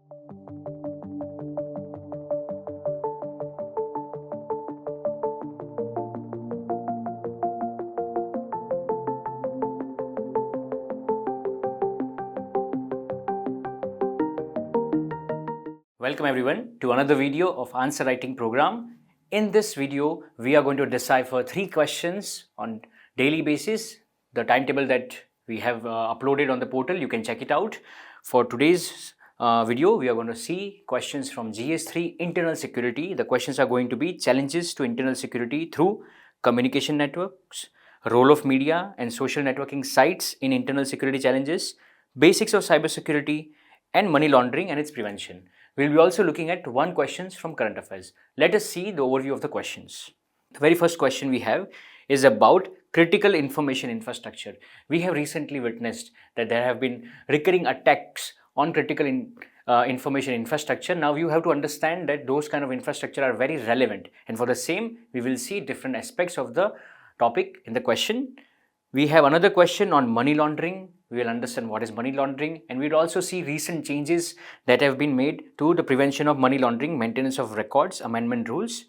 Welcome everyone to another video of answer writing program. In this video, we are going to decipher 3 questions on daily basis. The timetable that we have uploaded on the portal, you can check it out. For today's video, we are going to see questions from GS3 internal security. The questions are going to be challenges to internal security through communication networks, role of media and social networking sites in internal security challenges, basics of cybersecurity, and money laundering and its prevention. We'll be also looking at 1 questions from current affairs. Let us see the overview of the questions. The very first question we have is about critical information infrastructure. We have recently witnessed that there have been recurring attacks on critical information infrastructure. Now you have to understand that those kind of infrastructure are very relevant, and for the same we will see different aspects of the topic in the question. We have another question on money laundering. We will understand what is money laundering, and we will also see recent changes that have been made to the prevention of money laundering, maintenance of records, amendment rules.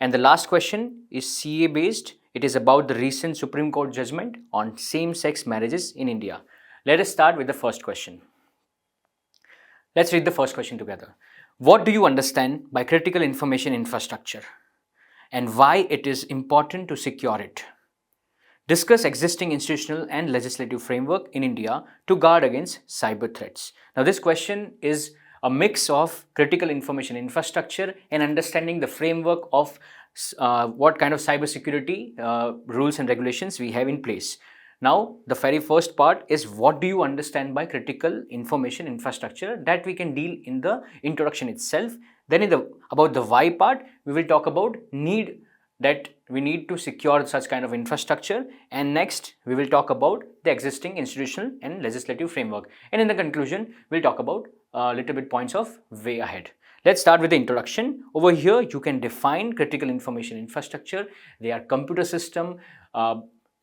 And the last question is CA based. It is about the recent Supreme Court judgment on same-sex marriages in India. Let us start with the first question. Let's read the first question together. What do you understand by critical information infrastructure and why it is important to secure it? Discuss existing institutional and legislative framework in India to guard against cyber threats. Now this question is a mix of critical information infrastructure and understanding the framework of what kind of cybersecurity rules and regulations we have in place. Now the very first part is what do you understand by critical information infrastructure, that we can deal in the introduction itself. Then about the why part, we will talk about that we need to secure such kind of infrastructure, and next we will talk about the existing institutional and legislative framework, and in the conclusion we'll talk about a little bit points of way ahead. Let's start with the introduction. Over here you can define critical information infrastructure. They are computer system.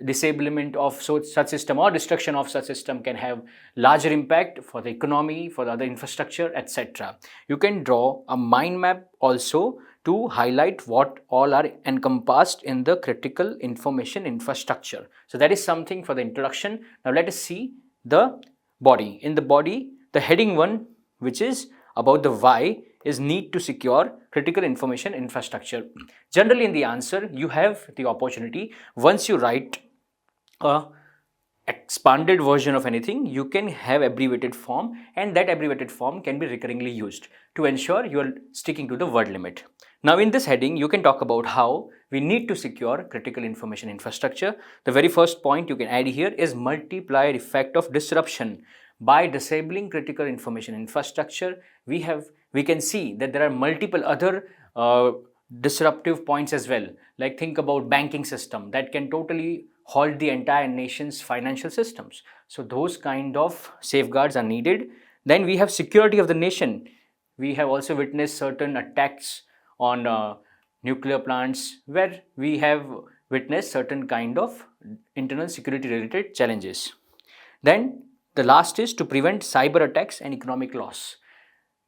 Disablement of such system or destruction of such system can have larger impact for the economy, for the other infrastructure, etc. You can draw a mind map also to highlight what all are encompassed in the critical information infrastructure. So that is something for the introduction. Now let us see the body. In the body, the heading 1, which is about the why, is need to secure critical information infrastructure. Generally in the answer, you have the opportunity, once you write a expanded version of anything, you can have abbreviated form, and that abbreviated form can be recurringly used to ensure you are sticking to the word limit. Now in this heading, you can talk about how we need to secure critical information infrastructure. The very first point you can add here is multiplier effect of disruption. By disabling critical information infrastructure, we can see that there are multiple other disruptive points as well. Like think about banking system that can totally halt the entire nation's financial systems. So those kind of safeguards are needed. Then we have security of the nation. We have also witnessed certain attacks on nuclear plants where we have witnessed certain kind of internal security related challenges. Then the last is to prevent cyber attacks and economic loss.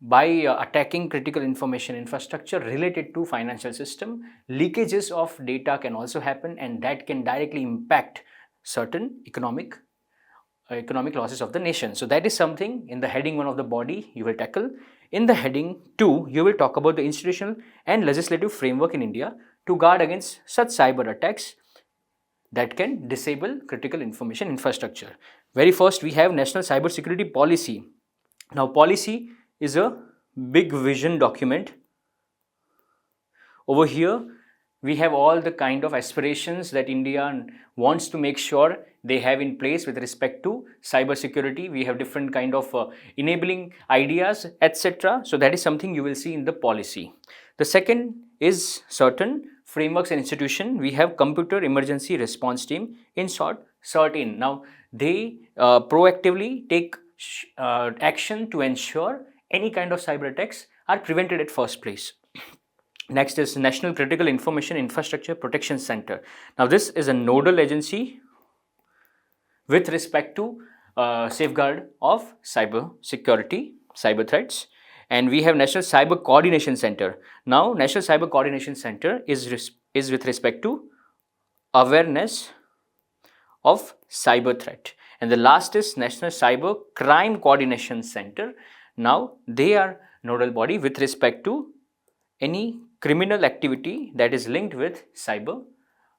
By attacking critical information infrastructure related to financial system, leakages of data can also happen, and that can directly impact certain economic losses of the nation. So that is something in the heading 1 of the body you will tackle. In the heading 2, you will talk about the institutional and legislative framework in India to guard against such cyber attacks that can disable critical information infrastructure. Very first, we have National Cyber Security Policy. Now policy is a big vision document. Over here we have all the kind of aspirations that India wants to make sure they have in place with respect to cyber security. We have different kind of enabling ideas, etc. So that is something you will see in the policy. The second is certain frameworks and institution. We have Computer Emergency Response Team, in short CERT-IN. Now they proactively take action to ensure any kind of cyber attacks are prevented at first place. Next is National Critical Information Infrastructure Protection Center. Now this is a nodal agency with respect to safeguard of cyber security, cyber threats. and we have National Cyber Coordination Center. Now, National Cyber Coordination Center is with respect to awareness of cyber threat, and the last is National Cyber Crime Coordination Center. Now, they are nodal body with respect to any criminal activity that is linked with cyber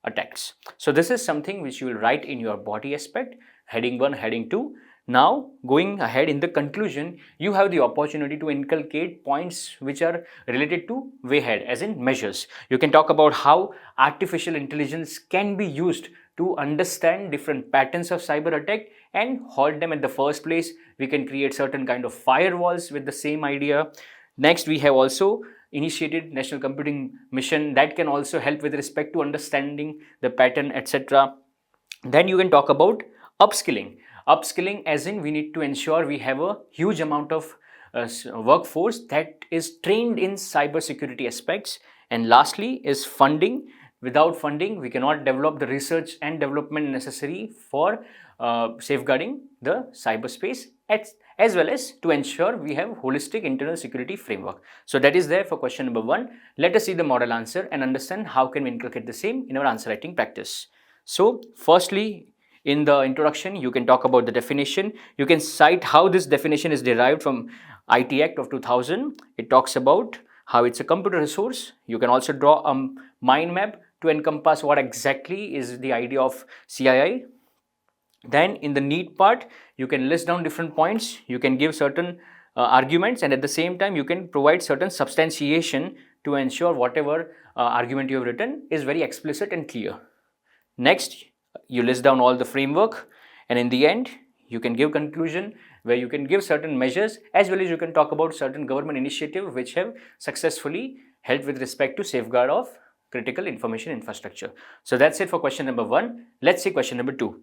attacks. So this is something which you will write in your body aspect, heading 1, heading 2. Now, going ahead in the conclusion, you have the opportunity to inculcate points which are related to way ahead, as in measures. You can talk about how artificial intelligence can be used to understand different patterns of cyber attack and halt them at the first place. We can create certain kind of firewalls with the same idea. Next, we have also initiated National Computing Mission that can also help with respect to understanding the pattern, etc. Then you can talk about upskilling. Upskilling as in we need to ensure we have a huge amount of workforce that is trained in cyber security aspects. And lastly is funding. Without funding, we cannot develop the research and development necessary for safeguarding the cyberspace, as well as to ensure we have holistic internal security framework. So that is there for question number 1. Let us see the model answer and understand how can we inculcate the same in our answer writing practice. So firstly, in the introduction, you can talk about the definition. You can cite how this definition is derived from IT Act of 2000. It talks about how it's a computer resource. You can also draw a mind map to encompass what exactly is the idea of CII. Then in the need part, you can list down different points. You can give certain arguments, and at the same time, you can provide certain substantiation to ensure whatever argument you have written is very explicit and clear. Next, you list down all the framework, and in the end, you can give conclusion where you can give certain measures, as well as you can talk about certain government initiative which have successfully helped with respect to safeguard of critical information infrastructure. So that's it for question number 1. Let's see question number 2.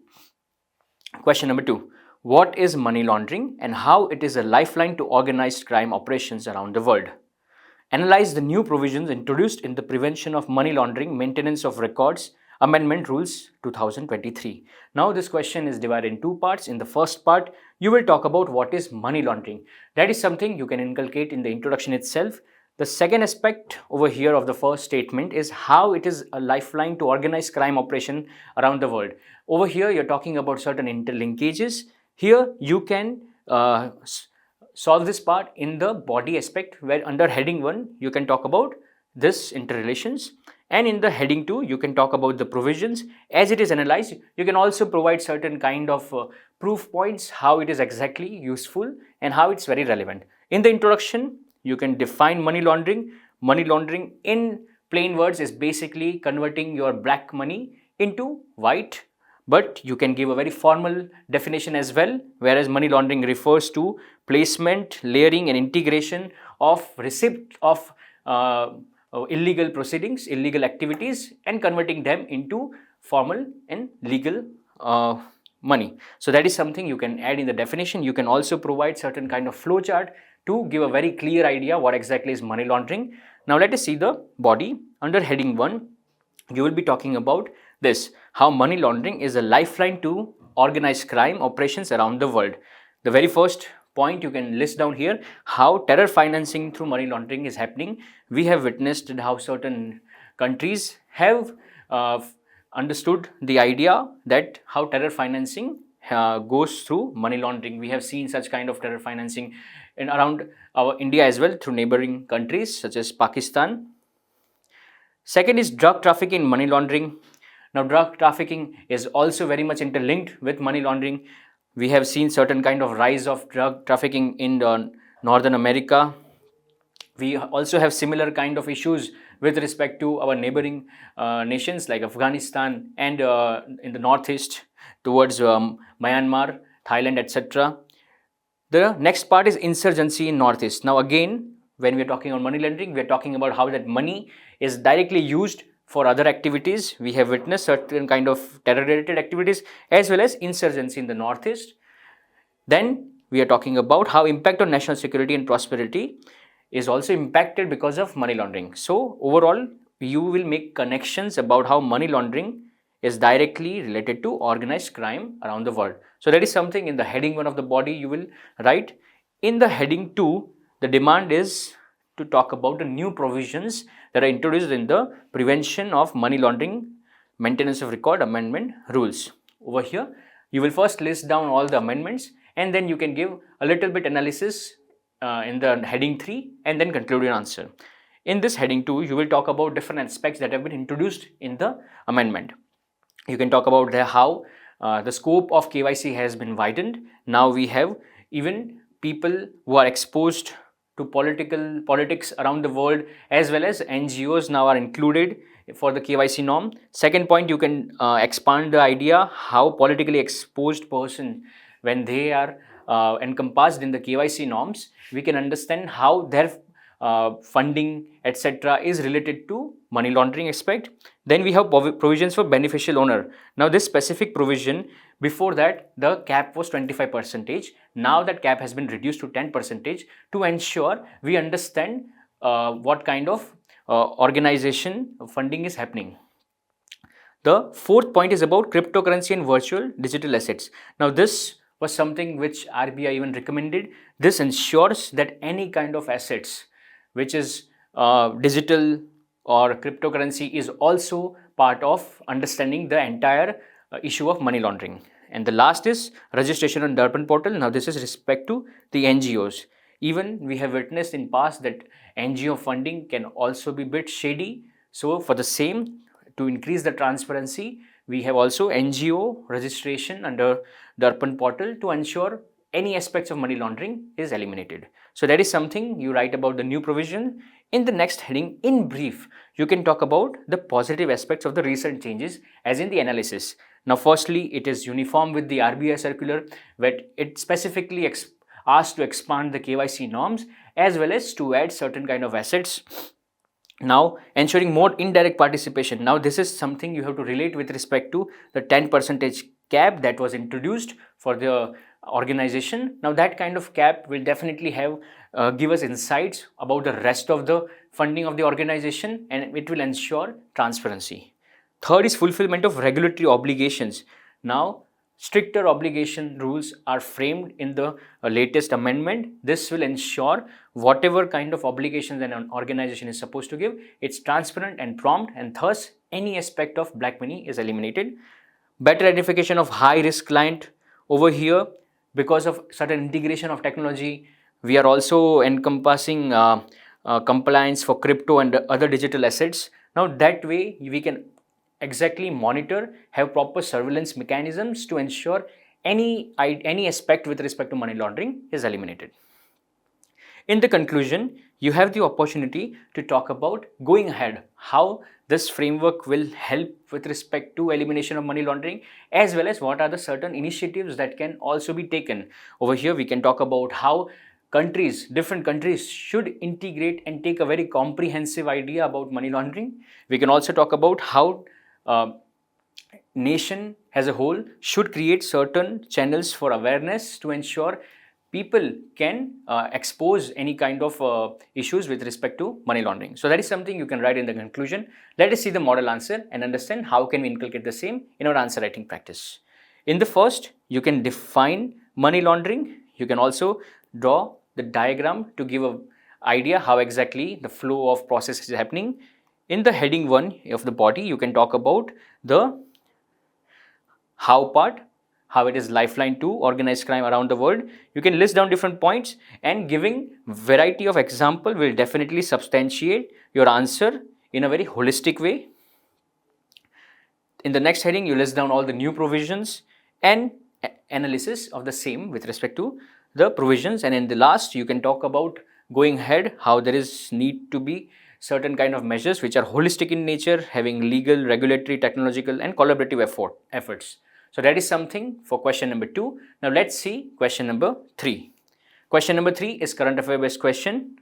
Question number 2. What is money laundering and how it is a lifeline to organized crime operations around the world? Analyze the new provisions introduced in the Prevention of Money Laundering, Maintenance of Records, Amendment Rules 2023. Now this question is divided in 2 parts. In the first part, you will talk about what is money laundering. That is something you can inculcate in the introduction itself. The second aspect over here of the first statement is how it is a lifeline to organized crime operation around the world. Over here, you're talking about certain interlinkages. Here, you can solve this part in the body aspect, where under heading 1, you can talk about this interrelations. And in the heading 2, you can talk about the provisions as it is analyzed. You can also provide certain kind of proof points, how it is exactly useful and how it's very relevant. In the introduction, you can define money laundering. Money laundering in plain words is basically converting your black money into white, but you can give a very formal definition as well, whereas money laundering refers to placement, layering and integration of receipt of illegal proceedings, illegal activities, and converting them into formal and legal money. So that is something you can add in the definition. You can also provide certain kind of flow chart to give a very clear idea what exactly is money laundering. Now let us see the body. Under heading 1, you will be talking about this, how money laundering is a lifeline to organized crime operations around the world. The very first point you can list down here, how terror financing through money laundering is happening. We have witnessed how certain countries have understood the idea that how terror financing goes through money laundering. We have seen such kind of terror financing in around our India as well through neighboring countries such as Pakistan. Second is drug trafficking and money laundering. Now, drug trafficking is also very much interlinked with money laundering. We have seen certain kind of rise of drug trafficking in Northern America. We also have similar kind of issues with respect to our neighboring nations like Afghanistan and in the northeast towards Myanmar, Thailand, etc. The next part is insurgency in northeast. Now again, when we are talking on money laundering, we are talking about how that money is directly used for other activities. We have witnessed certain kind of terror-related activities as well as insurgency in the northeast. Then we are talking about how impact on national security and prosperity is also impacted because of money laundering. So overall, you will make connections about how money laundering is directly related to organized crime around the world. So that is something in the heading 1 of the body you will write. In the heading 2, the demand is to talk about the new provisions that are introduced in the Prevention of Money Laundering Maintenance of Record Amendment rules. Over here, you will first list down all the amendments, and then you can give a little bit analysis in the heading 3 and then conclude your answer. In this heading 2, you will talk about different aspects that have been introduced in the amendment. You can talk about how the scope of KYC has been widened. Now we have even people who are exposed to politics around the world, as well as NGOs now are included for the KYC norm. Second point, you can expand the idea how politically exposed person, when they are encompassed in the KYC norms, we can understand how their funding, etc. is related to money laundering aspect. Then we have provisions for beneficial owner. Now this specific provision, before that the cap was 25%. Now that cap has been reduced to 10% to ensure we understand what kind of organization funding is happening. The fourth point is about cryptocurrency and virtual digital assets. Now this was something which RBI even recommended. This ensures that any kind of assets which is digital or cryptocurrency is also part of understanding the entire issue of money laundering. And the last is registration on Darpan portal. Now this is respect to the NGOs. Even we have witnessed in past that NGO funding can also be a bit shady. So for the same, to increase the transparency, we have also NGO registration under Darpan portal to ensure any aspects of money laundering is eliminated. So that is something you write about the new provision. In the next heading, in brief, you can talk about the positive aspects of the recent changes as in the analysis. Now firstly, it is uniform with the RBI circular, where it specifically asked to expand the KYC norms as well as to add certain kind of assets. Now ensuring more indirect participation. Now this is something you have to relate with respect to the 10% cap that was introduced for the organization. Now that kind of cap will definitely have give us insights about the rest of the funding of the organization, and it will ensure transparency. Third is fulfillment of regulatory obligations. Now stricter obligation rules are framed in the latest amendment. This will ensure whatever kind of obligations an organization is supposed to give, it's transparent and prompt, and thus any aspect of black money is eliminated. Better identification of high risk client. Over here, because of certain integration of technology, we are also encompassing compliance for crypto and other digital assets. Now that way we can exactly monitor, have proper surveillance mechanisms to ensure any aspect with respect to money laundering is eliminated. In the conclusion, you have the opportunity to talk about going ahead, how this framework will help with respect to elimination of money laundering, as well as what are the certain initiatives that can also be taken. Over here, we can talk about how different countries should integrate and take a very comprehensive idea about money laundering. We can also talk about how nation as a whole should create certain channels for awareness to ensure people can expose any kind of issues with respect to money laundering. So that is something you can write in the conclusion. Let us see the model answer and understand how can we inculcate the same in our answer writing practice. In the first, you can define money laundering. You can also draw the diagram to give an idea how exactly the flow of process is happening. In the heading 1 of the body, you can talk about the how part, how it is lifeline to organized crime around the world. You can list down different points, and giving variety of example will definitely substantiate your answer in a very holistic way. In the next heading, you list down all the new provisions and analysis of the same with respect to the provisions. And in the last, you can talk about going ahead, how there is need to be certain kind of measures which are holistic in nature, having legal, regulatory, technological and collaborative efforts. So that is something for question number 2. Now let's see question number 3. Question number 3 is current affair based question.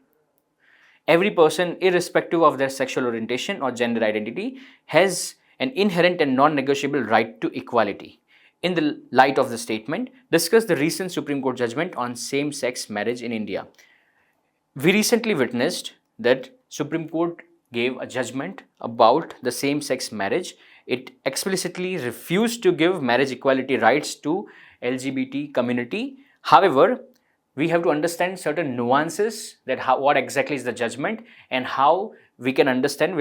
Every person, irrespective of their sexual orientation or gender identity, has an inherent and non-negotiable right to equality. In the light of the statement, discuss the recent Supreme Court judgment on same-sex marriage in India. We recently witnessed that Supreme Court gave a judgment about the same-sex marriage. It explicitly refused to give marriage equality rights to LGBT community. However, we have to understand certain nuances, that what exactly is the judgment and how we can understand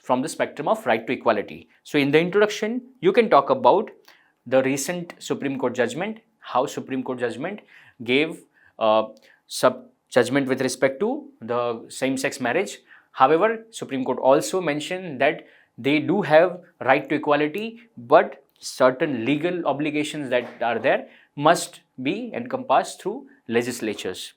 from the spectrum of right to equality. So in the introduction, you can talk about the recent Supreme Court judgment, how Supreme Court judgment gave judgment with respect to the same-sex marriage. However, Supreme Court also mentioned that they do have right to equality, but certain legal obligations that are there must be encompassed through legislatures.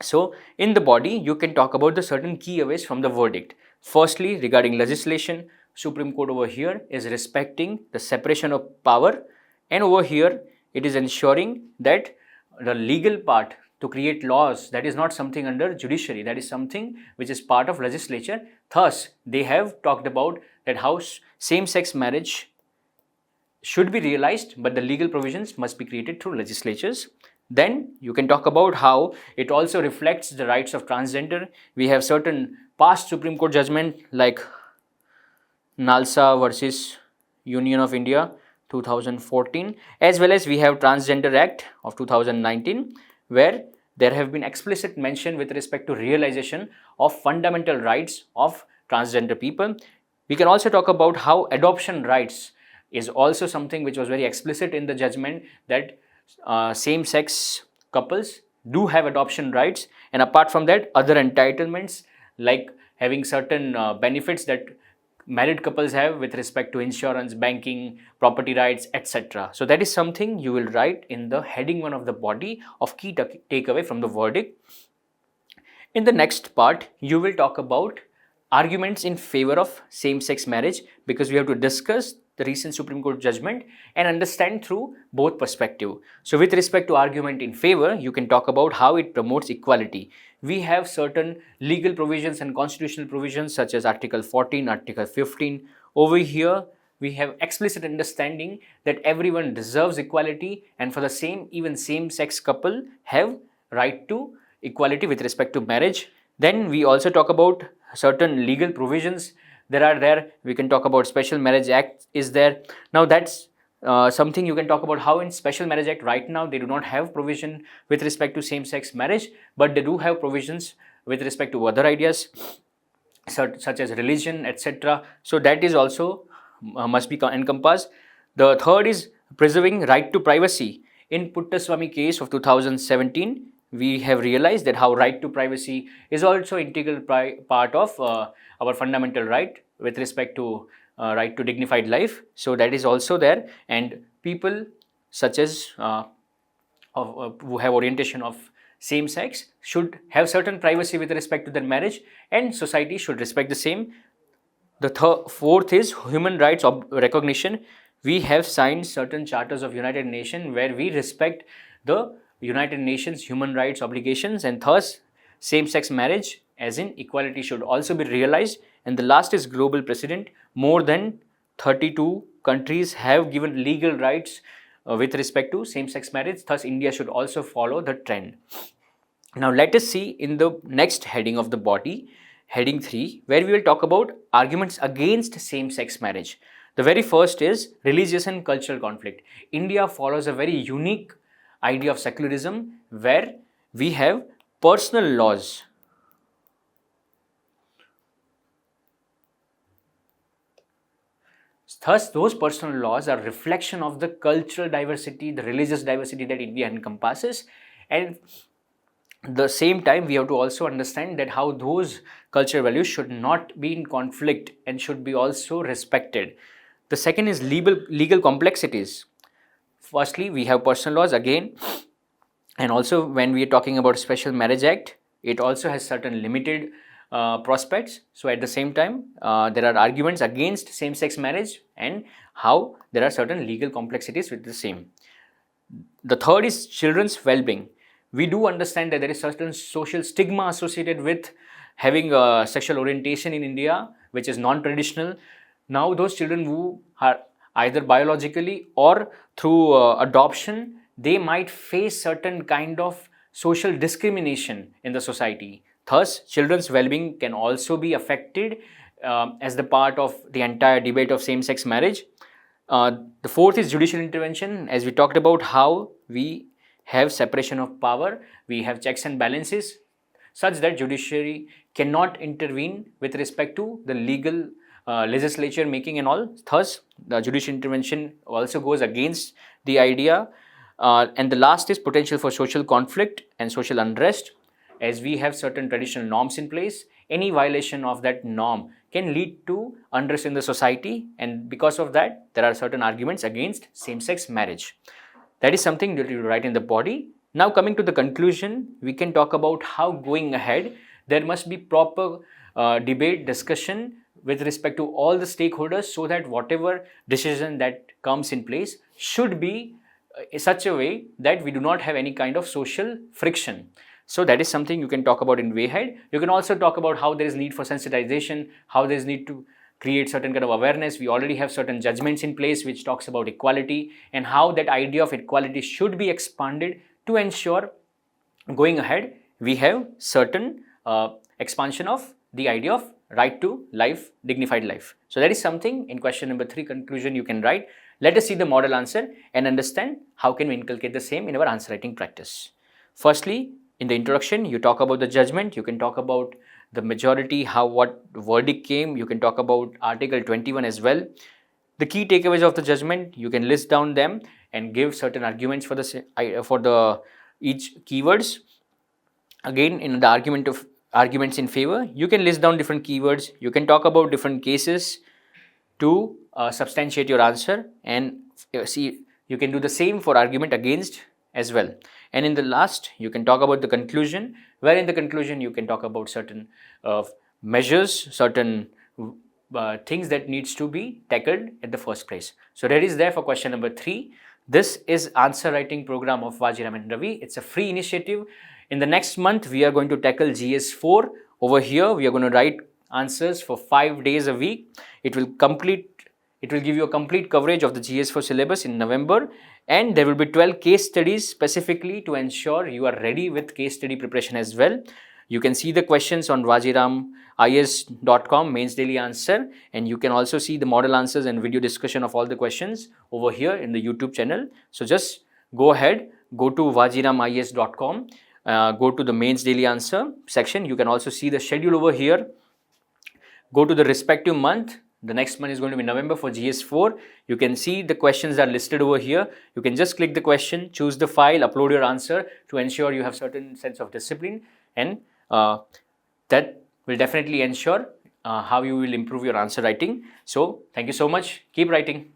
So in the body, you can talk about the certain key aways from the verdict. Firstly, regarding legislation, Supreme Court over here is respecting the separation of power, and over here it is ensuring that the legal part to create laws, that is not something under judiciary, that is something which is part of legislature. Thus, they have talked about that how same-sex marriage should be realized, but the legal provisions must be created through legislatures. Then you can talk about how it also reflects the rights of transgender. We have certain past Supreme Court judgment like Nalsa versus Union of India 2014, as well as we have Transgender Act of 2019, where there have been explicit mention with respect to realization of fundamental rights of transgender people. We can also talk about how adoption rights is also something which was very explicit in the judgment, that same-sex couples do have adoption rights, and apart from that, other entitlements like having certain benefits that married couples have with respect to insurance, banking, property rights, etc. So that is something you will write in the heading 1 of the body of key takeaway from the verdict. In the next part, you will talk about arguments in favor of same-sex marriage, because we have to discuss the recent Supreme Court judgment and understand through both perspective. So with respect to argument in favor, you can talk about how it promotes equality. We have certain legal provisions and constitutional provisions such as Article 14, Article 15. Over here, we have explicit understanding that everyone deserves equality, and for the same, even same-sex couple have right to equality with respect to marriage. Then we also talk about certain legal provisions we can talk about Special Marriage Act is there. Now that's something you can talk about how in Special Marriage Act right now they do not have provision with respect to same-sex marriage, but they do have provisions with respect to other ideas such as religion, etc. So that is also must be encompassed. The third is preserving right to privacy. In Puttaswamy case of 2017, we have realized that how right to privacy is also integral part of our fundamental right with respect to right to dignified life. So that is also there, and people such as who have orientation of same sex should have certain privacy with respect to their marriage, and society should respect the same. The fourth is human rights recognition. We have signed certain charters of United Nations where we respect the United Nations human rights obligations, and thus same-sex marriage as in equality should also be realized. And the last is global precedent. More than 32 countries have given legal rights with respect to same-sex marriage, thus India should also follow the trend. Now let us see in the next heading of the body, heading 3, where we will talk about arguments against same-sex marriage. The very first is religious and cultural conflict. India follows a very unique idea of secularism where we have personal laws. Thus, those personal laws are a reflection of the cultural diversity, the religious diversity that India encompasses, and the same time we have to also understand that how those cultural values should not be in conflict and should be also respected. The second is legal complexities. Firstly, we have personal laws again, and also when we are talking about Special Marriage Act, it also has certain limited prospects. So at the same time, there are arguments against same-sex marriage and how there are certain legal complexities with the same. The third is children's well-being. We do understand that there is certain social stigma associated with having sexual orientation in India, which is non-traditional. Now those children who are either biologically or through adoption, they might face certain kind of social discrimination in the society. Thus, children's well-being can also be affected as the part of the entire debate of same-sex marriage. The fourth is judicial intervention. As we talked about how we have separation of power, we have checks and balances such that judiciary cannot intervene with respect to the legal legislature making and all. Thus, the judicial intervention also goes against the idea. And the last is potential for social conflict and social unrest. As we have certain traditional norms in place, any violation of that norm can lead to unrest in the society, and because of that, there are certain arguments against same-sex marriage. That is something that you write in the body. Now, coming to the conclusion, we can talk about how going ahead there must be proper debate, discussion with respect to all the stakeholders, so that whatever decision that comes in place should be in such a way that we do not have any kind of social friction. So that is something you can talk about in way ahead. You can also talk about how there is need for sensitization, how there is need to create certain kind of awareness. We already have certain judgments in place which talks about equality, and how that idea of equality should be expanded to ensure going ahead we have certain expansion of the idea of right to life, dignified life. So that is something in question number 3 conclusion you can write. Let us see the model answer and understand how can we inculcate the same in our answer writing practice. Firstly, in the introduction, you talk about the judgment, you can talk about the majority, how what verdict came, you can talk about Article 21 as well. The key takeaways of the judgment, you can list down them and give certain arguments for the each keywords. Again, in the arguments in favor, you can list down different keywords, you can talk about different cases to substantiate your answer, and see you can do the same for argument against as well. And in the last, you can talk about the conclusion, where in the conclusion you can talk about certain measures, certain things that needs to be tackled at the first place. So that is there for question number 3. This is answer writing program of Vajiram and Ravi. It's a free initiative. In the next month, we are going to tackle GS4. Over here, we are going to write answers for 5 days a week. It will give you a complete coverage of the GS4 syllabus in November, and there will be 12 case studies specifically to ensure you are ready with case study preparation as well. You can see the questions on vajiramis.com mains daily answer, and you can also see the model answers and video discussion of all the questions over here in the YouTube channel. So just go ahead, go to vajiramis.com, go to the mains daily answer section. You can also see the schedule over here. Go to the respective month. The next month is going to be November for GS4. You can see the questions are listed over here. You can just click the question, choose the file, upload your answer to ensure you have certain sense of discipline, and that will definitely ensure how you will improve your answer writing. So thank you so much. Keep writing.